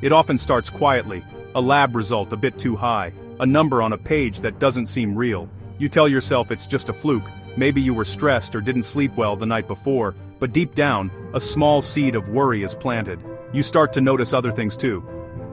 It often starts quietly, a lab result a bit too high, a number on a page that doesn't seem real. You tell yourself it's just a fluke, maybe you were stressed or didn't sleep well the night before, but deep down, a small seed of worry is planted. You start to notice other things too.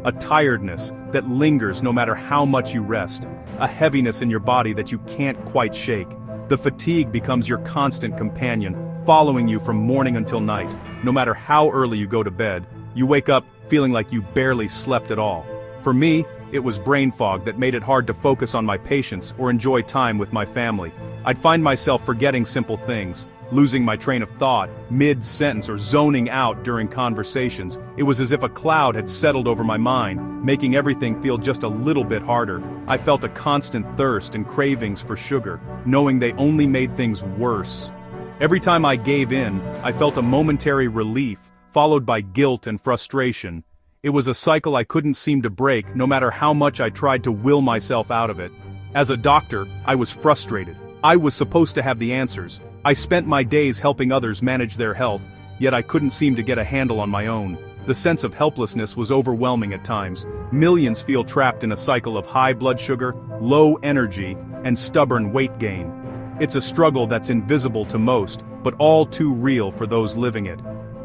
A tiredness that lingers no matter how much you rest, a heaviness in your body that you can't quite shake. The fatigue becomes your constant companion, following you from morning until night. No matter how early you go to bed, you wake up feeling like you barely slept at all. For me, it was brain fog that made it hard to focus on my patients or enjoy time with my family. I'd find myself forgetting simple things, losing my train of thought, mid-sentence or zoning out during conversations. It was as if a cloud had settled over my mind, making everything feel just a little bit harder. I felt a constant thirst and cravings for sugar, knowing they only made things worse. Every time I gave in, I felt a momentary relief, followed by guilt and frustration. It was a cycle I couldn't seem to break, no matter how much I tried to will myself out of it. As a doctor, I was frustrated. I was supposed to have the answers. I spent my days helping others manage their health, yet I couldn't seem to get a handle on my own. The sense of helplessness was overwhelming at times. Millions feel trapped in a cycle of high blood sugar, low energy, and stubborn weight gain. It's a struggle that's invisible to most, but all too real for those living it.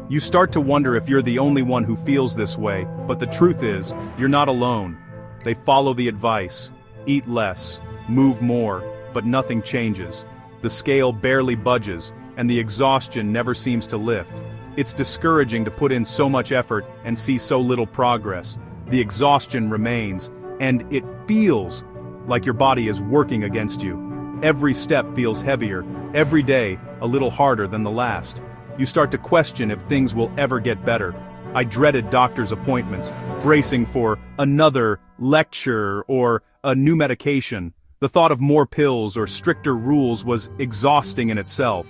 You start to wonder if you're the only one who feels this way, but the truth is, you're not alone. They follow the advice: eat less, move more, but nothing changes. The scale barely budges, and the exhaustion never seems to lift. It's discouraging to put in so much effort and see so little progress. The exhaustion remains, and it feels like your body is working against you. Every step feels heavier, every day a little harder than the last. You start to question if things will ever get better. I dreaded doctor's appointments, bracing for another lecture or a new medication. The thought of more pills or stricter rules was exhausting in itself.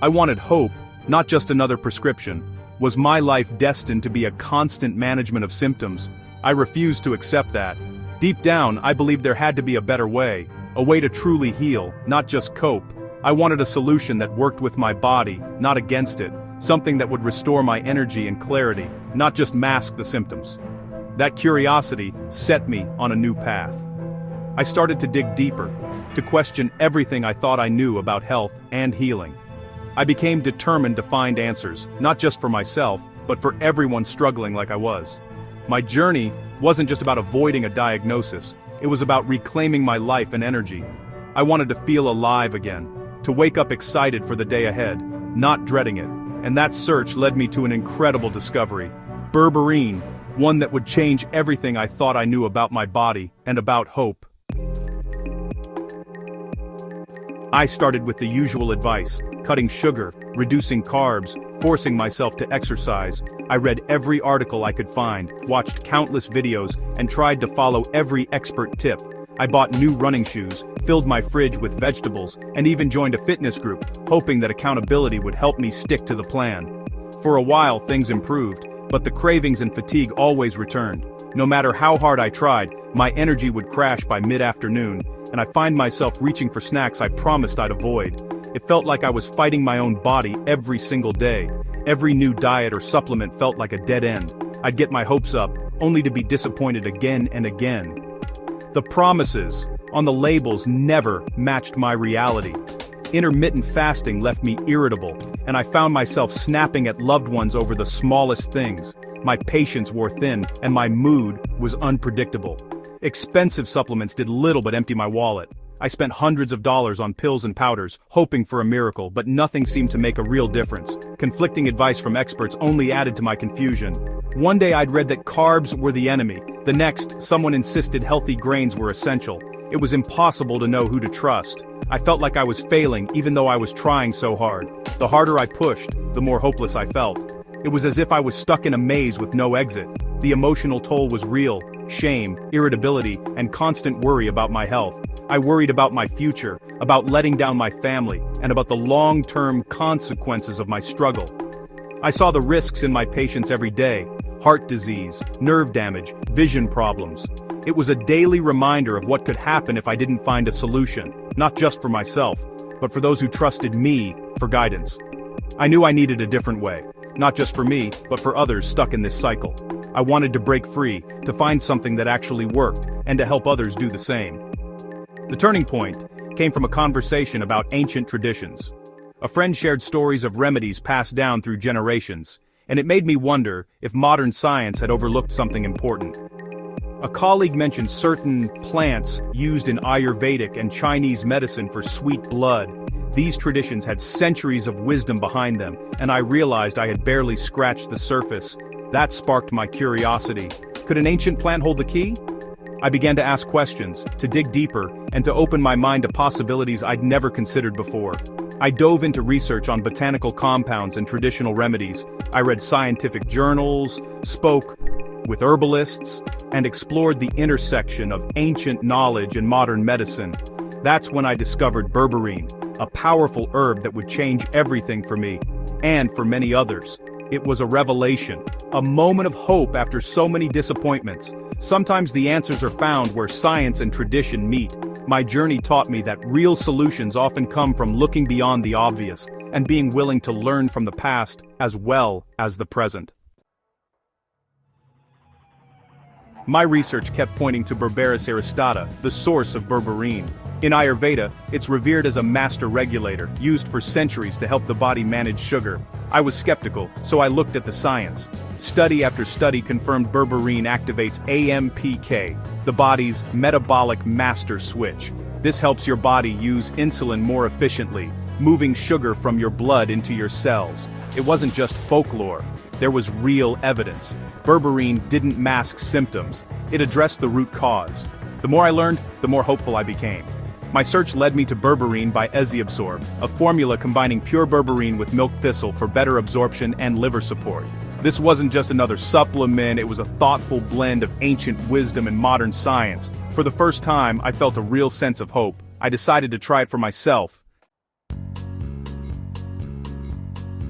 I wanted hope, not just another prescription. Was my life destined to be a constant management of symptoms? I refused to accept that. Deep down, I believed there had to be a better way, a way to truly heal, not just cope. I wanted a solution that worked with my body, not against it, something that would restore my energy and clarity, not just mask the symptoms. That curiosity set me on a new path. I started to dig deeper, to question everything I thought I knew about health and healing. I became determined to find answers, not just for myself, but for everyone struggling like I was. My journey wasn't just about avoiding a diagnosis, it was about reclaiming my life and energy. I wanted to feel alive again, to wake up excited for the day ahead, not dreading it. And that search led me to an incredible discovery: Berberine, one that would change everything I thought I knew about my body and about hope. I started with the usual advice: cutting sugar, reducing carbs, forcing myself to exercise. I read every article I could find, watched countless videos, and tried to follow every expert tip. I bought new running shoes, filled my fridge with vegetables, and even joined a fitness group, hoping that accountability would help me stick to the plan. For a while things improved, but the cravings and fatigue always returned. No matter how hard I tried, my energy would crash by mid-afternoon, and I find myself reaching for snacks I promised I'd avoid. It felt like I was fighting my own body every single day. Every new diet or supplement felt like a dead end. I'd get my hopes up, only to be disappointed again and again. The promises on the labels never matched my reality. Intermittent fasting left me irritable, and I found myself snapping at loved ones over the smallest things. My patience wore thin, and my mood was unpredictable. Expensive supplements did little but empty my wallet. I spent hundreds of dollars on pills and powders, hoping for a miracle, but nothing seemed to make a real difference. Conflicting advice from experts only added to my confusion. One day I'd read that carbs were the enemy. The next, someone insisted healthy grains were essential. It was impossible to know who to trust. I felt like I was failing even though I was trying so hard. The harder I pushed, the more hopeless I felt. It was as if I was stuck in a maze with no exit. The emotional toll was real: shame, irritability, and constant worry about my health. I worried about my future, about letting down my family, and about the long-term consequences of my struggle. I saw the risks in my patients every day: heart disease, nerve damage, vision problems. It was a daily reminder of what could happen if I didn't find a solution, not just for myself, but for those who trusted me for guidance. I knew I needed a different way. not just for me, but for others stuck in this cycle. I wanted to break free, to find something that actually worked, and to help others do the same. The turning point came from a conversation about ancient traditions. A friend shared stories of remedies passed down through generations, and it made me wonder if modern science had overlooked something important. A colleague mentioned certain plants used in Ayurvedic and Chinese medicine for sweet blood. These traditions had centuries of wisdom behind them, and I realized I had barely scratched the surface. That sparked my curiosity. Could an ancient plant hold the key? I began to ask questions, to dig deeper, and to open my mind to possibilities I'd never considered before. I dove into research on botanical compounds and traditional remedies. I read scientific journals, spoke with herbalists, and explored the intersection of ancient knowledge and modern medicine. That's when I discovered berberine, a powerful herb that would change everything for me, and for many others. It was a revelation, a moment of hope after so many disappointments. Sometimes the answers are found where science and tradition meet. My journey taught me that real solutions often come from looking beyond the obvious, and being willing to learn from the past as well as the present. My research kept pointing to Berberis aristata, the source of berberine. In Ayurveda, it's revered as a master regulator, used for centuries to help the body manage sugar. I was skeptical, so I looked at the science. Study after study confirmed berberine activates AMPK, the body's metabolic master switch. This helps your body use insulin more efficiently, moving sugar from your blood into your cells. It wasn't just folklore. There was real evidence. Berberine didn't mask symptoms. It addressed the root cause. The more I learned, the more hopeful I became. My search led me to Berberine by Ezyabsorb, a formula combining pure berberine with milk thistle for better absorption and liver support. This wasn't just another supplement, it was a thoughtful blend of ancient wisdom and modern science. For the first time, I felt a real sense of hope. I decided to try it for myself.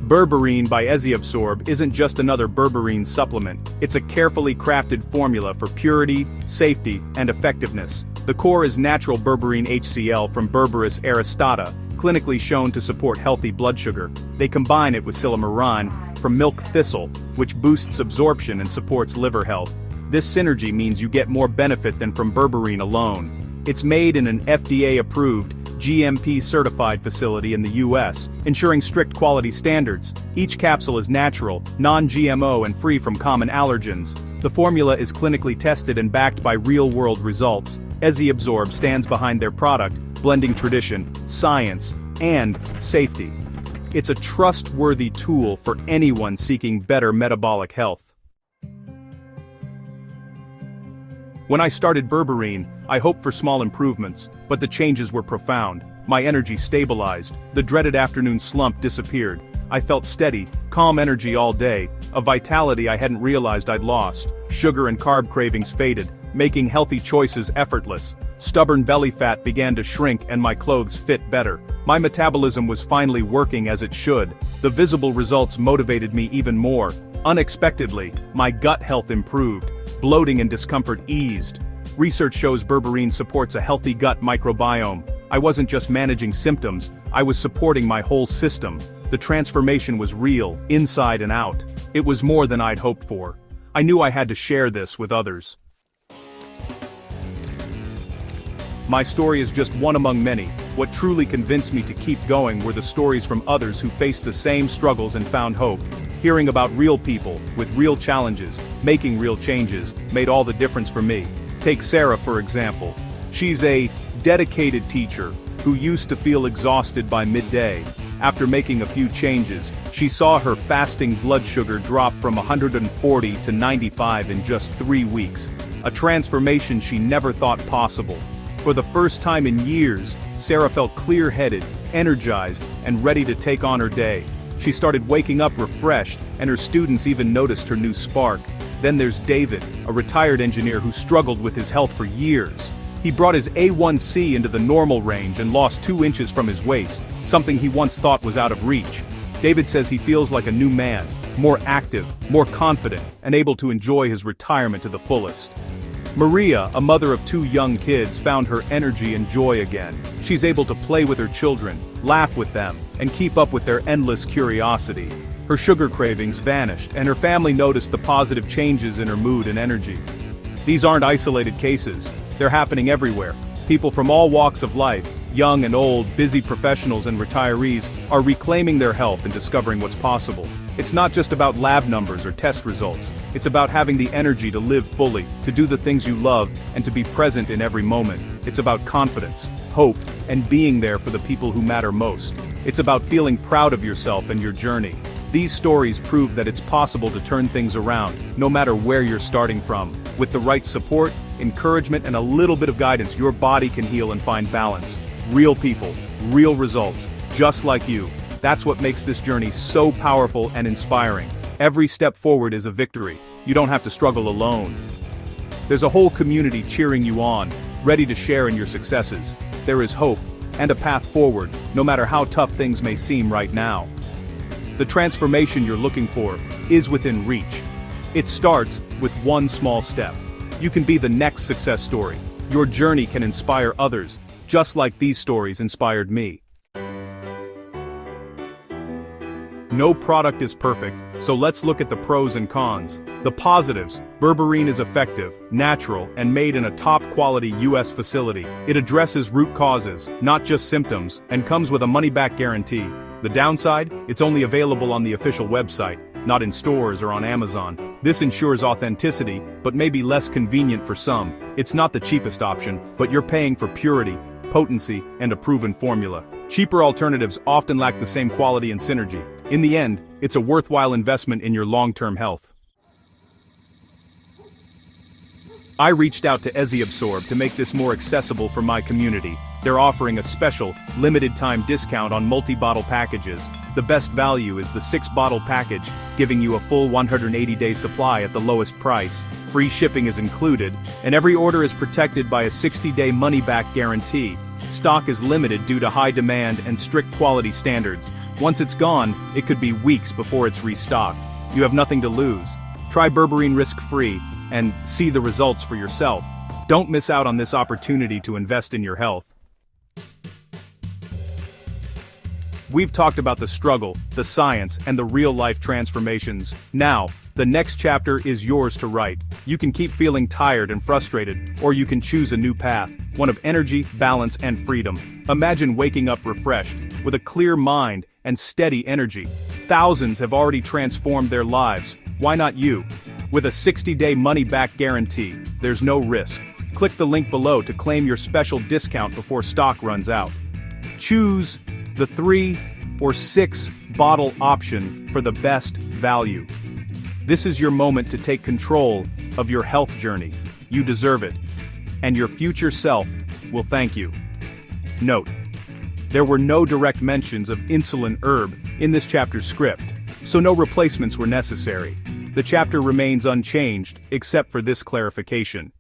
Berberine by Ezyabsorb isn't just another berberine supplement, it's a carefully crafted formula for purity, safety, and effectiveness. The core is natural berberine HCl from Berberis aristata, clinically shown to support healthy blood sugar. They combine it with silymarin from milk thistle, which boosts absorption and supports liver health. This synergy means you get more benefit than from berberine alone. It's made in an FDA-approved, GMP-certified facility in the US, ensuring strict quality standards. Each capsule is natural, non-GMO and free from common allergens. The formula is clinically tested and backed by real-world results. Ezyabsorb stands behind their product, blending tradition, science, and safety. It's a trustworthy tool for anyone seeking better metabolic health. When I started berberine, I hoped for small improvements, but the changes were profound. My energy stabilized, the dreaded afternoon slump disappeared. I felt steady, calm energy all day, a vitality I hadn't realized I'd lost. Sugar and carb cravings faded, making healthy choices effortless. Stubborn belly fat began to shrink and my clothes fit better. My metabolism was finally working as it should. The visible results motivated me even more. Unexpectedly, my gut health improved. Bloating and discomfort eased. Research shows berberine supports a healthy gut microbiome. I wasn't just managing symptoms, I was supporting my whole system. The transformation was real, inside and out. It was more than I'd hoped for. I knew I had to share this with others. My story is just one among many. What truly convinced me to keep going were the stories from others who faced the same struggles and found hope. Hearing about real people, with real challenges, making real changes, made all the difference for me. Take Sarah for example. She's a dedicated teacher who used to feel exhausted by midday. After making a few changes, she saw her fasting blood sugar drop from 140 to 95 in just 3 weeks. A transformation she never thought possible. For the first time in years, Sarah felt clear-headed, energized, and ready to take on her day. She started waking up refreshed, and her students even noticed her new spark. Then there's David, a retired engineer who struggled with his health for years. He brought his A1C into the normal range and lost 2 inches from his waist, something he once thought was out of reach. David says he feels like a new man, more active, more confident, and able to enjoy his retirement to the fullest. Maria, a mother of 2 young kids, found her energy and joy again. She's able to play with her children, laugh with them, and keep up with their endless curiosity. Her sugar cravings vanished, and her family noticed the positive changes in her mood and energy. These aren't isolated cases. They're happening everywhere. People from all walks of life, young and old, busy professionals and retirees, are reclaiming their health and discovering what's possible. It's not just about lab numbers or test results. It's about having the energy to live fully, to do the things you love, and to be present in every moment. It's about confidence, hope, and being there for the people who matter most. It's about feeling proud of yourself and your journey. These stories prove that it's possible to turn things around, no matter where you're starting from. With the right support, encouragement, and a little bit of guidance, your body can heal and find balance. Real people, real results, just like you. That's what makes this journey so powerful and inspiring. Every step forward is a victory. You don't have to struggle alone. There's a whole community cheering you on, ready to share in your successes. There is hope, and a path forward, no matter how tough things may seem right now. The transformation you're looking for is within reach. It starts with one small step. You can be the next success story. Your journey can inspire others, just like these stories inspired me. No product is perfect, so let's look at the pros and cons. The positives: Berberine is effective, natural, and made in a top-quality US facility. It addresses root causes, not just symptoms, and comes with a money-back guarantee. The downside: it's only available on the official website, not in stores or on Amazon. This ensures authenticity, but may be less convenient for some. It's not the cheapest option, but you're paying for purity, potency, and a proven formula. Cheaper alternatives often lack the same quality and synergy. In the end, it's a worthwhile investment in your long-term health. I reached out to Ezyabsorb to make this more accessible for my community. They're offering a special, limited-time discount on multi-bottle packages. The best value is the 6-bottle package, giving you a full 180-day supply at the lowest price. Free shipping is included, and every order is protected by a 60-day money-back guarantee. Stock is limited due to high demand and strict quality standards. Once it's gone, it could be weeks before it's restocked. You have nothing to lose. Try Berberine risk-free, and see the results for yourself. Don't miss out on this opportunity to invest in your health. We've talked about the struggle, the science, and the real-life transformations. Now, the next chapter is yours to write. You can keep feeling tired and frustrated, or you can choose a new path, one of energy, balance, and freedom. Imagine waking up refreshed, with a clear mind and steady energy. Thousands have already transformed their lives. Why not you? With a 60-day money-back guarantee, there's no risk. Click the link below to claim your special discount before stock runs out. Choose the 3 or 6 bottle option for the best value. This is your moment to take control of your health journey. You deserve it, and your future self will thank you. Note: there were no direct mentions of Insulin Herb in this chapter's script, so no replacements were necessary. The chapter remains unchanged, except for this clarification.